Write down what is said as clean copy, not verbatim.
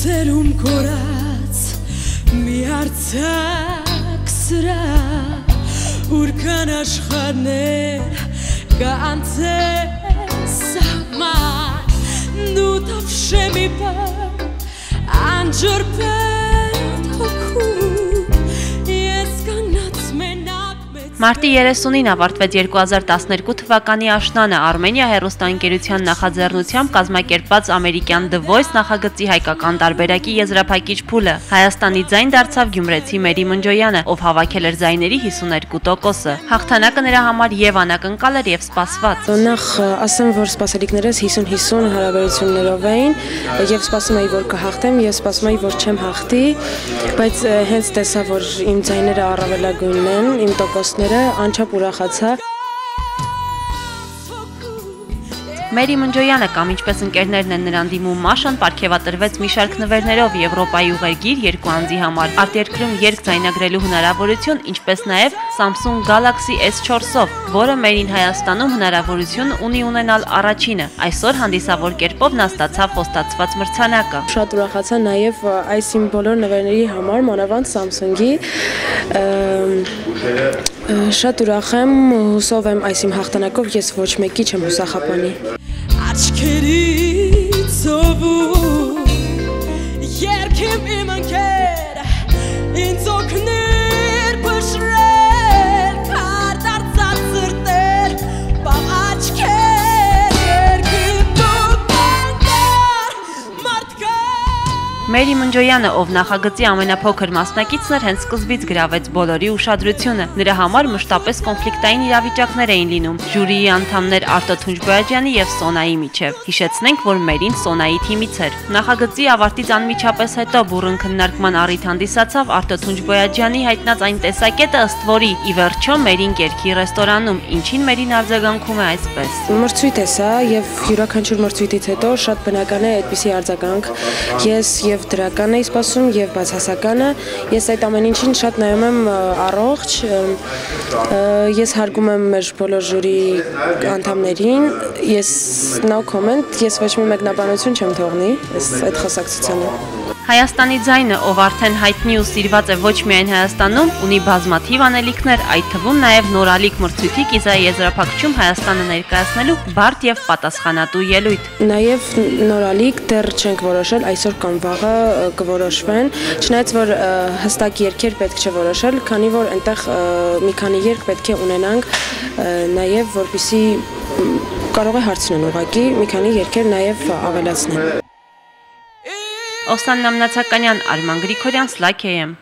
Սերում կորած մի արցակ սրա Ուրքան աշխարներ գանցես սահման Դու տավշե մի բան անջրպետ հոգու Ես կանած մենակ Մարտի 30-ին ավարտվեց 2012 թվականի աշնանը Արմենիա հեռուստաընկերության նախաձեռնությամբ կազմակերպված ամերիկյան The Voice նախագծի հայկական տարբերակի եզրափակիչ փուլը։ Հայաստանի ձայն դարձավ գյումրեցի Մերի Մնջոյանը, ով հավաքել էր ձայների 52%-ը։ Հաղթանակը նրա համար եւ անակնկալ էր եւ սպասված։ Նախ ասեմ, որ սպասելիքներս 50-50 հարաբերություններով էին եւ սպասում էի, որ կհաղթեմ եւ սպասում էի, որ չեմ հաղթի, բայց հենց տեսա, որ իմ ձայները առավելագույնն են, իմ տոկոսները անչափ ուրախացա։ Մերի Մնջոյանը կամ ինչպես ընկերներն են նրան դիմում Մաշան պարգևատրվեց մի շարք նվերներով Եվրոպայի ուղերգիր երկու անձի համար, արտերկրում երգ ձայնագրելու հնարավորություն, ինչպես նաև Samsung Galaxy S4-ով, որը Մերին Հայաստանում հնարավորություն ունի ունենալ առաջինը։ Այսօր հանդիսավոր կերպով նա ստացավ խոստացված մրցանակը։ Շատ ուրախացա նաև այս իմ բոլոր նվերների համար, մանավանդ Samsung-ի։ Շատ ուրախ եմ, հուսով եմ այս իմ հաղթանակով ես ոչ մեկի չեմ հուսախապանի։ Աչքերից ովու երկիմ իմ ընկեր ինձ օգներ բշրել կար դարձած սրտեր բաղ աչքեր երկիմ դու կանգար մարդկա Մերի Մնջոյանը, ով նախագծի ամենափոքր մասնակիցն էր, հենց սկզբից գրավեց բոլորի ուշադրությունը։ Նրա համար մշտապես կոնֆլիկտային իրավիճակներ էին լինում ժյուրիի անդամներ Արտո Թունջբոյաջյանի եւ Սոնայի միջև։ Հիշեցնենք, որ Մերին Սոնայի թիմից էր։ Նախագծի ավարտից անմիջապես հետո բուռն քննարկման առիթ հանդիսացավ Արտո Թունջբոյաջյանի հայտնած այն տեսակետը, ըստ որի ի վերջո Մերին կերքի ռեստորանում, ինչին Մերին արձագանքում է այսպես. Մրցույթ է սա եւ յուրաքանչյուր մրցույթից հետո շատ բնական է այդպիսի արձագանք։ Ես եւ դրական էի սպասում եւ բացասականը։ Ես այդ ամեն ինչին շատ նայում եմ առողջ։ Ես հարգում եմ մեր բոլոր ժյուրի անդամներին։ Ես no comment, ես ոչ մի մեկնաբանություն չեմ թողնի այդ խոսակցությանը։ Հայաստանի ձայնը, ով արդեն հայտնի ու սիրված է ոչ միայն Հայաստանում, ունի բազմաթիվ անելիքներ, այդ թվում նաև նորալիք մրցույթի կիզայի եզրափակչում Հայաստանը ներկայացնելու բարդ եւ պատասխանատու ելույթ։ Նաև նորալիք դեռ չենք որոշել, այսօր կամ վաղը կորոշվեն, չնայած որ հստակ երգեր պետք չէ որոշել, քանի որ այնտեղ մի քանի երգ պետք է ունենանք, նաև որպեսզի կարող է հարցնեն ուղղակի մի քանի երգեր նաև ավելացնեն։ Օսաննա Մնացականյան, Արման Գրիգորյան, Սլայք AM